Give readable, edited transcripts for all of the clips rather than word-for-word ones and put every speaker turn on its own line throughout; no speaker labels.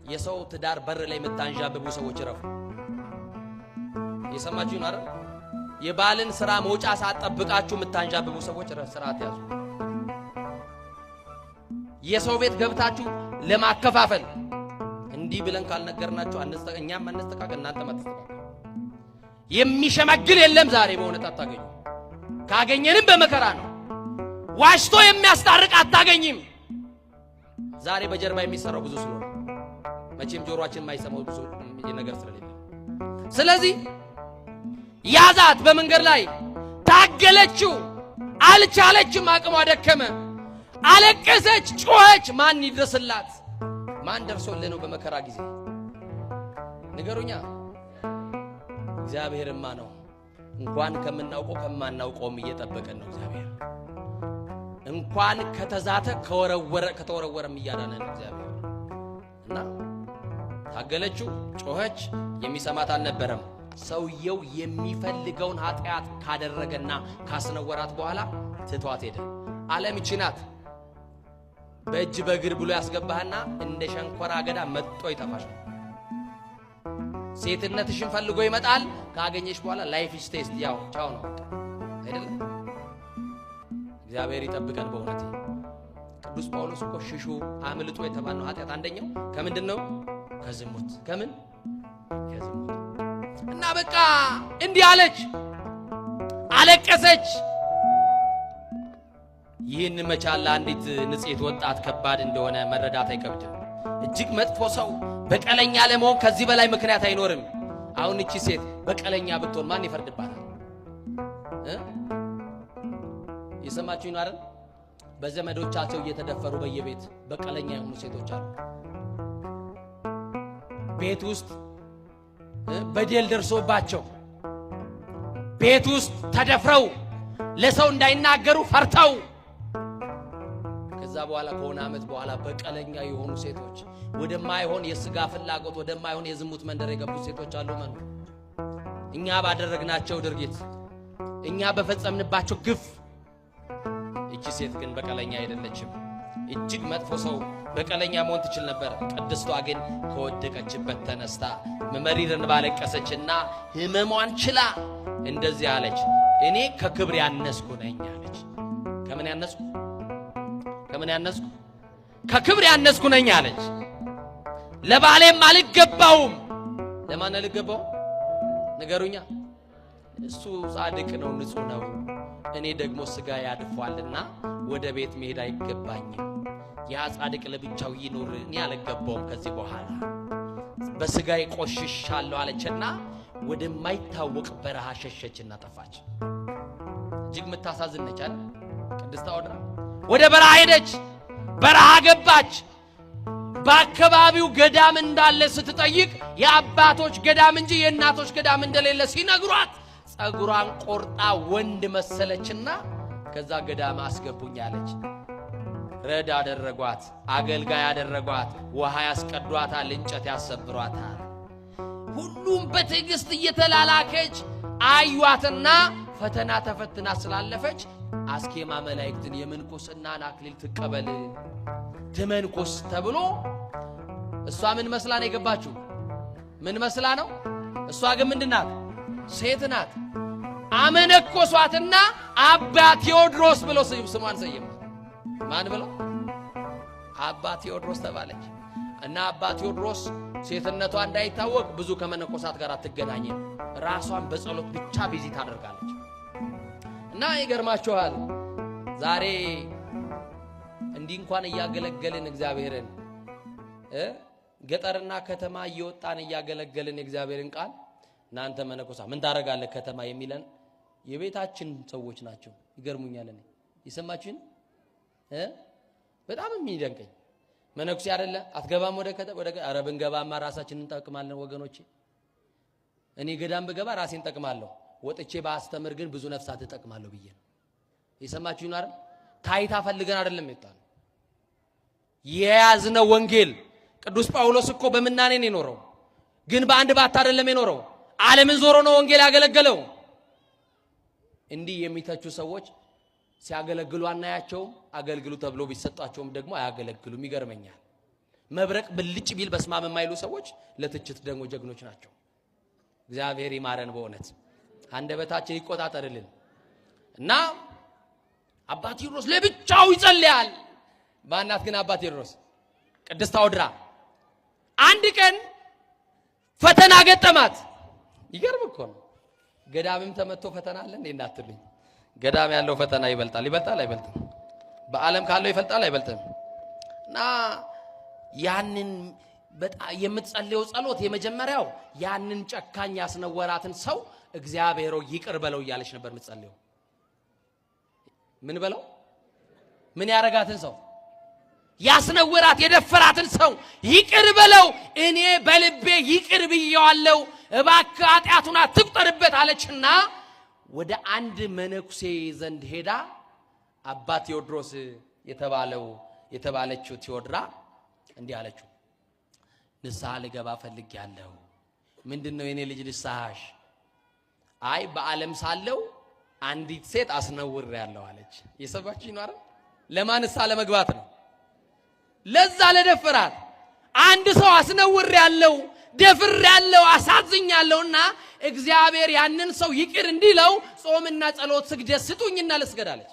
የሰው ትዳር በር ላይ የምታንዣብቡ ሰዎች ረፉ። የሰማችሁን አይደል? የባልን ስራ መውጫ ሳትጠብቃችሁ የምታንዣብቡ ሰዎች ስርዓት ያዙ። የሰው ቤት ገብታችሁ ለማከፋፈል እንዲህ ብለን ካልነገርናችሁ እኛም አንስተካከል እናንተ ማስተካከል የሚሸመግል የለም። ዛሬ በእውነት አታገኙ። ካገኘንም በመከራ ነው። ዋሽቶ የሚያስታርቅ አታገኝም። ዛሬ በጀርባ የሚሰራው ብዙ ስለሆነ መቼም ጆሮአችን የማይሰማው ብዙ ነገር ስለሌለ ስለዚህ ያዛት በመንገድ ላይ ታገለችው፣ አልቻለችም፣ አቅሟ ደከመ፣ አለቀሰች፣ ጮኸች። ማን ይድረስላት? ማን ደርሶልህ ነው በመከራ ጊዜ? ንገሩኛ። እግዚአብሔርማ ነው። እንኳን ከምናውቀው ከማናውቀውም እየጠበቀን ነው እግዚአብሔር። እንኳን ከተዛተ ከተወረወረም እያዳነን ነው እግዚአብሔር። እና ታገለችው፣ ጮኸች፣ የሚሰማት አልነበረም። ሰውየው የሚፈልገውን ኃጢአት ካደረገና ካስነወራት በኋላ ትቷት ሄደ። ዓለም ይህች ናት። በእጅ በእግር ብሎ ያስገባህና እንደ ሸንኮራ አገዳ መጥቶ ይተፋሻል። ሴትነትሽን ፈልጎ ይመጣል። ካገኘሽ በኋላ ላይፍ ስቴጅ ያው ቻው ነው አይደለም? እግዚአብሔር ይጠብቀን በእውነት። ቅዱስ ጳውሎስ እኮ ሽሹ አምልጦ የተባለው ኃጢአት አንደኛው ከምንድነው? ከዝሙት። ከምን? ከዝሙት። እና በቃ እንዲህ አለች፣ አለቀሰች። ይህን መቻል ለአንዲት ንጽሕት ወጣት ከባድ እንደሆነ መረዳት አይከብድም። እጅግ መጥፎ ሰው በቀለኛ ለመሆን ከዚህ በላይ ምክንያት አይኖርም። አሁን እቺ ሴት በቀለኛ ብትሆን ማን ይፈርድባታል? የሰማችሁኝ አይደል? በዘመዶቻቸው እየተደፈሩ በየቤት በቀለኛ የሆኑ ሴቶች አሉ። ቤት ውስጥ በደል ደርሶባቸው ቤት ውስጥ ተደፍረው ለሰው እንዳይናገሩ ፈርተው ከዛ በኋላ ከሆነ ዓመት በኋላ በቀለኛ የሆኑ ሴቶች ወደማይሆን የሥጋ ፍላጎት ወደማይሆን የዝሙት መንደር የገቡ ሴቶች አሉ። ማን? እኛ ባደረግናቸው ድርጊት እኛ በፈጸምንባቸው ግፍ። እቺ ሴት ግን በቀለኛ አይደለችም። እጅግ መጥፎ ሰው በቀለኛ መሆን ትችል ነበር። ቅድስቷ ግን ከወደቀችበት ተነስታ መመሪርን ባለቀሰችና ህመሟን ችላ እንደዚህ አለች፣ እኔ ከክብር ያነስኩ ነኝ አለች። ከምን ያነስኩ? ከምን ያነስኩ? ከክብር ያነስኩ ነኝ አለች። ለባሌም አልገባውም። ለማን አልገባው? ንገሩኛ። እሱ ጻድቅ ነው፣ ንጹህ ነው። እኔ ደግሞ ስጋ ያድፏልና ወደ ቤት መሄድ አይገባኝም። ያ ጻድቅ ለብቻው ይኖር፣ እኔ አልገባውም። ከዚህ በኋላ በስጋዬ ቆሽሻለሁ አለችና ወደማይታወቅ በረሃ ሸሸችና ጠፋች። እጅግ የምታሳዝን ነች አይደል? ቅድስት አውድራ ወደ በረሃ ሄደች። በረሃ ገባች። በአካባቢው ገዳም እንዳለ ስትጠይቅ የአባቶች ገዳም እንጂ የእናቶች ገዳም እንደሌለ ሲነግሯት ጸጉሯን ቆርጣ ወንድ መሰለችና ከዛ ገዳም አስገቡኝ አለች። ረድ አደረጓት፣ አገልጋይ አደረጓት፣ ውሃ ያስቀዷታል፣ እንጨት ያሰብሯታል። ሁሉም በትዕግስት እየተላላከች አዩዋትና ፈተና ተፈትና ስላለፈች አስኬማ መላእክትን የምንኩስናን አክሊል ትቀበል ትመንኩስ ተብሎ እሷ ምን መስላ ነው የገባችው? ምን መስላ ነው? እሷ ግን ምንድናት? ሴት ናት። አመነኮሷትና አባ ቴዎድሮስ ብሎ ስሟን ሰየሙ። ማን ብሎ? አባ ቴዎድሮስ ተባለች። እና አባ ቴዎድሮስ ሴትነቷ እንዳይታወቅ ብዙ ከመነኮሳት ጋር አትገናኝም። ራሷን በጸሎት ብቻ ቢዚ ታደርጋለች። እና ይገርማችኋል ዛሬ እንዲህ እንኳን እያገለገልን እግዚአብሔርን ገጠርና ከተማ እየወጣን እያገለገልን እግዚአብሔርን ቃል እናንተ መነኮሳ ምን ታረጋለህ ከተማ የሚለን የቤታችን ሰዎች ናቸው። ይገርሙኛል። እኔ ይሰማችሁኝ በጣም የሚደንቀኝ መነኩሴ አይደለ አትገባም ወደ አረብን ገባማ ራሳችንን እንጠቅማለን ወገኖቼ። እኔ ገዳም በገባ ራሴን ጠቅማለሁ፣ ወጥቼ ባስተምር ግን ብዙ ነፍሳት ተጠቅማለሁ ብዬ ነው። ይሰማችሁኝ አይደል? ታይታ ፈልገን አይደለም የወጣነው። የያዝነው ወንጌል ቅዱስ ጳውሎስ እኮ በምናኔ ነው የኖረው፣ ግን በአንድ ባት አይደለም የኖረው። ዓለምን ዞሮ ነው ወንጌል ያገለገለው። እንዲህ የሚተቹ ሰዎች ሲያገለግሉ አናያቸውም። አገልግሉ ተብሎ ቢሰጣቸውም ደግሞ አያገለግሉም። ይገርመኛል። መብረቅ ብልጭ ቢል በስማም የማይሉ ሰዎች ለትችት ደግሞ ጀግኖች ናቸው። እግዚአብሔር ይማረን በእውነት አንደበታችን ይቆጣጠርልን። እና አባ ቴዎድሮስ ለብቻው ይጸልያል። ማናት ግን አባ ቴዎድሮስ? ቅድስት አውድራ። አንድ ቀን ፈተና ገጠማት። ይገርም እኮ ነው። ገዳምም ተመቶ ፈተና አለ እንዴ እንዳትሉኝ። ገዳም ያለው ፈተና ይበልጣል አይበልጥም? በዓለም ካለው ይፈልጣል አይበልጥም? እና ያንን በጣም የምትጸልየው ጸሎት የመጀመሪያው ያንን ጨካኝ ያስነወራትን ሰው እግዚአብሔር ይቅር በለው እያለች ነበር የምትጸልየው። ምን በለው? ምን ያረጋትን ሰው? ያስነወራት የደፈራትን ሰው ይቅር በለው፣ እኔ በልቤ ይቅር ብየዋለሁ፣ እባክህ ኃጢአቱን አትቁጠርበት አለችና ወደ አንድ መነኩሴ ዘንድ ሄዳ አባ ቴዎድሮስ የተባለችው ቴዎድራ እንዲህ አለችው፣ ንስሐ ልገባ ፈልጌያለሁ። ምንድነው የኔ ልጅ ንስሐሽ? አይ በዓለም ሳለው አንዲት ሴት አስነውሬያለሁ አለች። የሰባችኝ ነው አይደል? ለማን ንስሐ ለመግባት ነው? ለዛ ለደፈራት አንድ ሰው አስነውሬያለሁ፣ ደፍሬያለሁ፣ አሳዝኛለሁና እግዚአብሔር ያንን ሰው ይቅር እንዲለው ጾምና ጸሎት ስግደት ስጡኝና ልስገድ አለች።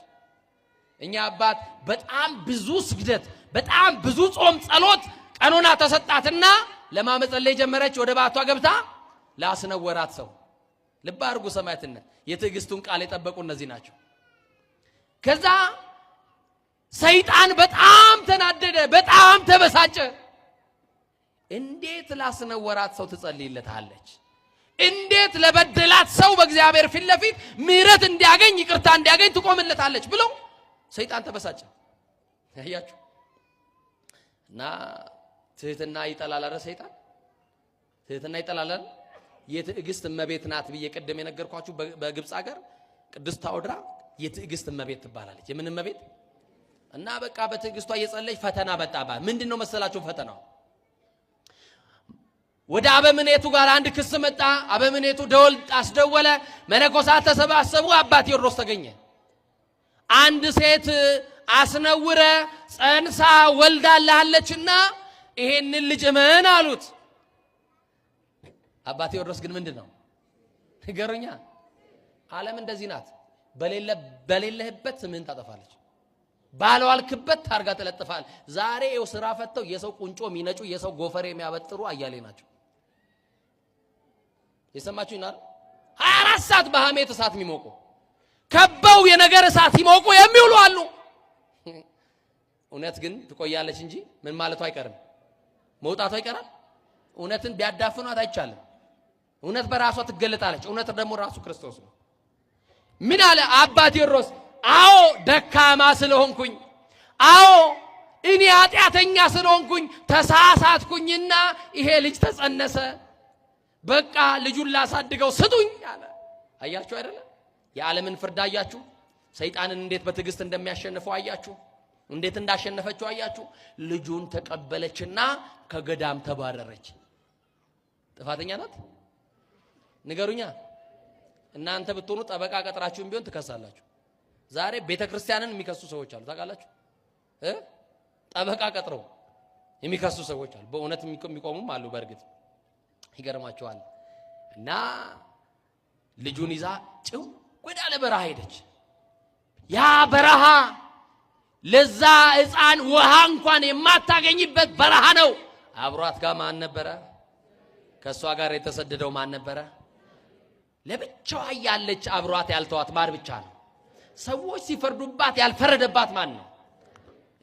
እኛ አባት በጣም ብዙ ስግደት በጣም ብዙ ጾም ጸሎት ቀኖና ተሰጣትና ለማመጸለይ ጀመረች። ወደ ባቷ ገብታ ላስነወራት ሰው ልብ አድርጉ። ሰማዕትነት የትዕግስቱን ቃል የጠበቁ እነዚህ ናቸው። ከዛ ሰይጣን በጣም ተናደደ፣ በጣም ተበሳጨ። እንዴት ላስነወራት ሰው ትጸልይለታለች? እንዴት ለበደላት ሰው በእግዚአብሔር ፊት ለፊት ምሕረት እንዲያገኝ ይቅርታ እንዲያገኝ ትቆምለታለች ብለው ሰይጣን ተበሳጨ። ያያችሁ እና ትህትና ይጠላል። አረ ሰይጣን ትህትና ይጠላል። የትዕግስት እመቤት ናት ብዬ ቀደም የነገርኳችሁ በግብጽ ሀገር ቅድስት አውድራ የትዕግስት እመቤት ትባላለች። የምን እመቤት? እና በቃ በትዕግስቷ እየጸለች ፈተና መጣባት። ምንድነው መሰላችሁ ፈተናው? ወደ አበምኔቱ ጋር አንድ ክስ መጣ። አበምኔቱ ደወል አስደወለ። መነኮሳት ተሰባሰቡ። አባ ቴዎድሮስ ተገኘ። አንድ ሴት አስነውረ ጸንሳ ወልዳለችና ይሄንን ልጅ እመን አሉት። አባ ቴዎድሮስ ግን ምንድነው ንገሩኛ? ዓለም እንደዚህ ናት። በሌለህበት ስምህን ታጠፋለች፣ ባለዋልክበት ታርጋ ተለጥፋል። ዛሬ የው ስራ ፈተው የሰው ቁንጮ የሚነጩ የሰው ጎፈሬ የሚያበጥሩ አያሌ ናቸው። የሰማችሁ ይናር 24 ሰዓት በሐሜት እሳት የሚሞቁ ከበው የነገር እሳት ይሞቁ የሚውሉ አሉ። እውነት ግን ትቆያለች እንጂ ምን ማለቱ አይቀርም፣ መውጣቱ አይቀራል። እውነትን ቢያዳፍኗት አይቻልም። እውነት በራሷ ትገለጣለች። እውነት ደግሞ ራሱ ክርስቶስ ነው። ምን አለ አባ ቴዎድሮስ? አዎ ደካማ ስለሆንኩኝ፣ አዎ እኔ ኃጢአተኛ ስለሆንኩኝ ተሳሳትኩኝና ይሄ ልጅ ተጸነሰ። በቃ ልጁን ላሳድገው ስጡኝ አለ። አያችሁ አይደለ? የዓለምን ፍርድ አያችሁ? ሰይጣንን እንዴት በትዕግስት እንደሚያሸንፈው አያችሁ? እንዴት እንዳሸነፈችው አያችሁ? ልጁን ተቀበለችና ከገዳም ተባረረች። ጥፋተኛ ናት? ንገሩኛ። እናንተ ብትሆኑ ጠበቃ ቀጥራችሁም ቢሆን ትከሳላችሁ። ዛሬ ቤተክርስቲያንን የሚከሱ ሰዎች አሉ፣ ታውቃላችሁ? ጠበቃ ቀጥረው የሚከሱ ሰዎች አሉ። በእውነት የሚቆሙም አሉ። በእርግጥ ይገርማቸዋል። እና ልጁን ይዛ ጭው ወዳለ በረሃ ሄደች። ያ በረሃ ለዛ ሕፃን ውሃ እንኳን የማታገኝበት በረሃ ነው። አብሯት ጋር ማን ነበረ? ከሷ ጋር የተሰደደው ማን ነበረ? ለብቻዋ ያለች አብሯት ያልተዋት ማር ብቻ ነው። ሰዎች ሲፈርዱባት ያልፈረደባት ማን ነው?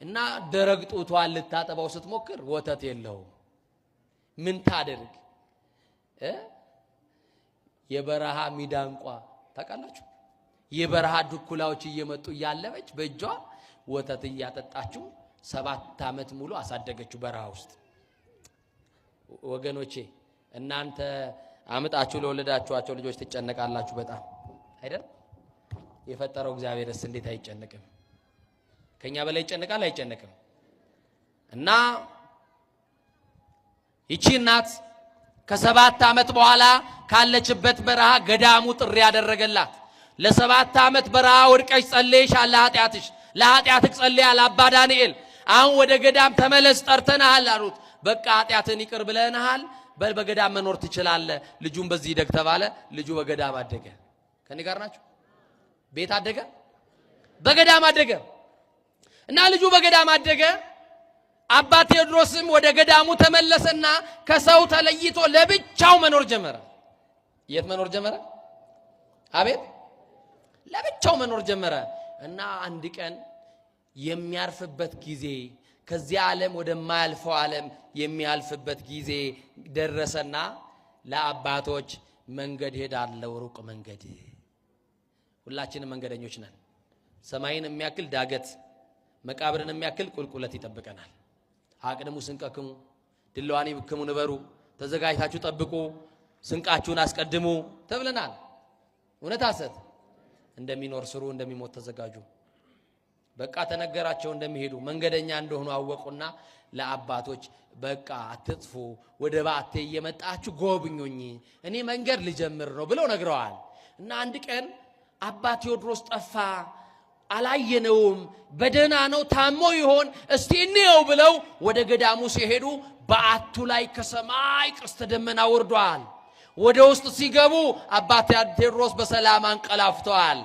እና ደረቅ ጡቷን ልታጠባው ስትሞክር ወተት የለውም። ምን ታደርግ? የበረሃ ሚዳንቋ ታውቃላችሁ? የበረሃ ድኩላዎች እየመጡ ያለበች በእጇ ወተት እያጠጣችው 7 ዓመት ሙሉ አሳደገችው በረሃ ውስጥ። ወገኖቼ እናንተ አምጣችሁ ለወለዳችኋቸው ልጆች ትጨነቃላችሁ በጣም አይደል? የፈጠረው እግዚአብሔርስ እንዴት አይጨነቅም? ከኛ በላይ ይጨነቃል አይጨነቅም? እና ይቺ እናት ከ7 ዓመት በኋላ ካለችበት በረሃ ገዳሙ ጥሪ ያደረገላት። ለ7 ዓመት በረሃ ወድቀሽ ጸልየሻል፣ ለኃጢአትሽ ጸልያል አባ ዳንኤል፣ አሁን ወደ ገዳም ተመለስ ጠርተናል አሉት። በቃ ኃጢአትን ይቅር ብለናል በገዳም መኖር ትችላለህ ልጁን በዚህ ይደግ ተባለ ልጁ በገዳም አደገ ከኔ ጋር ናችሁ ቤት አደገ በገዳም አደገ እና ልጁ በገዳም አደገ አባ ቴዎድሮስም ወደ ገዳሙ ተመለሰና ከሰው ተለይቶ ለብቻው መኖር ጀመረ የት መኖር ጀመረ አቤት ለብቻው መኖር ጀመረ እና አንድ ቀን የሚያርፍበት ጊዜ ከዚህ ዓለም ወደ ማያልፈው ዓለም የሚያልፍበት ጊዜ ደረሰና ለአባቶች መንገድ ሄዳለው ሩቅ መንገድ ሁላችንም መንገደኞች ነን ሰማይን የሚያክል ዳገት መቃብርን የሚያክል ቁልቁለት ይጠብቀናል አቅድሙ ስንቀክሙ ድለዋኒ ብክሙ ንበሩ ተዘጋጅታችሁ ጠብቁ ስንቃችሁን አስቀድሙ ተብለናል እውነት ሐሰት እንደሚኖር ስሩ እንደሚሞት ተዘጋጁ በቃ ተነገራቸው እንደሚሄዱ መንገደኛ እንደሆኑ አወቁና ለአባቶች በቃ አትጥፉ ወደ ባቴ እየመጣችሁ ጎብኙኝ እኔ መንገድ ልጀምር ነው ብለው ነግረዋል እና አንድ ቀን አባ ቴዎድሮስ ጠፋ አላየነውም በደና ነው ታሞ ይሆን እስቲ እንየው ብለው ወደ ገዳሙ ሲሄዱ በአቱ ላይ ከሰማይ ቀስተ ደመና ወርዷል ወደ ውስጥ ሲገቡ አባ ቴዎድሮስ በሰላም አንቀላፍተዋል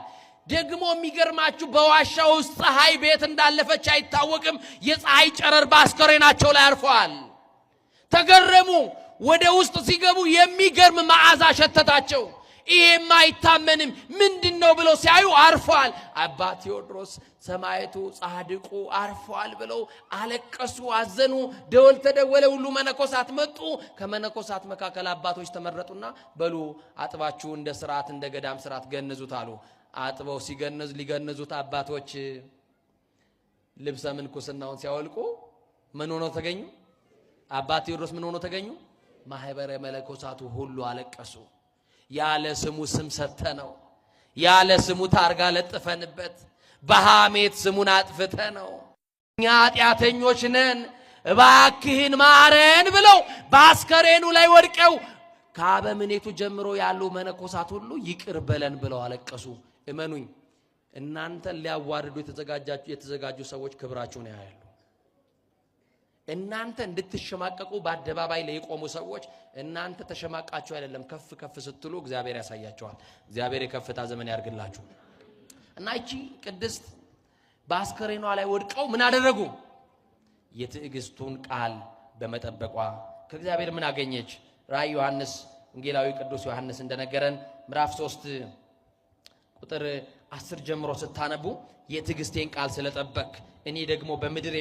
ደግሞ የሚገርማችሁ በዋሻው ውስጥ ፀሐይ ቤት እንዳለፈች አይታወቅም የፀሐይ ጨረር በአስከሬናቸው ላይ አርፏል ተገረሙ ወደ ውስጥ ሲገቡ የሚገርም መዓዛ ሸተታቸው ይሄማ አይታመንም ምንድነው ብለው ሲያዩ አርፏል አባ ቴዎድሮስ ሰማይቱ ጻድቁ አርፏል ብለው አለቀሱ አዘኑ ደወል ተደወለ ሁሉ መነኮሳት መጡ ከመነኮሳት መካከል አባቶች ተመረጡና በሉ አጥባችሁ እንደ ሥርዓት እንደ ገዳም ሥርዓት ገነዙት አሉ አጥበው ሲገነዙ ሊገነዙት አባቶች ልብሰ ምንኩስናውን ሲያወልቁ ምን ሆኖ ተገኙ አባ ቴዎድሮስ ምን ሆኖ ተገኙ ማህበረ መለኮሳቱ ሁሉ አለቀሱ ያለ ስሙ ስም ሰተነው ያለ ስሙ ታርጋ ለጥፈንበት በሐሜት ስሙን አጥፍተነው እኛ ኃጢአተኞች ነን እባክህን ማረን ብለው በአስከሬኑ ላይ ወድቀው ከአበምኔቱ ጀምሮ ያሉ መነኮሳት ሁሉ ይቅር በለን ብለው አለቀሱ እመኑኝ እናንተን ሊያዋርዱ የተዘጋጁ ሰዎች ክብራችሁን ያያሉ እናንተ እንድትሸማቀቁ በአደባባይ ላይ የቆሙ ሰዎች እናንተ ተሸማቃችሁ አይደለም ከፍ ከፍ ስትሉ እግዚአብሔር ያሳያቸዋል እግዚአብሔር የከፍታ ዘመን ያርግላችሁ እና እቺ ቅድስት በአስከሬኗ ላይ ወድቀው ምን አደረጉ የትዕግስቱን ቃል በመጠበቋ ከእግዚአብሔር ምን አገኘች ራእይ ዮሐንስ ወንጌላዊ ቅዱስ ዮሐንስ እንደነገረን ምዕራፍ 3 ቁጥር 10 ጀምሮ ስታነቡ የትዕግስቴን ቃል ስለጠበቅ እኔ ደግሞ በምድር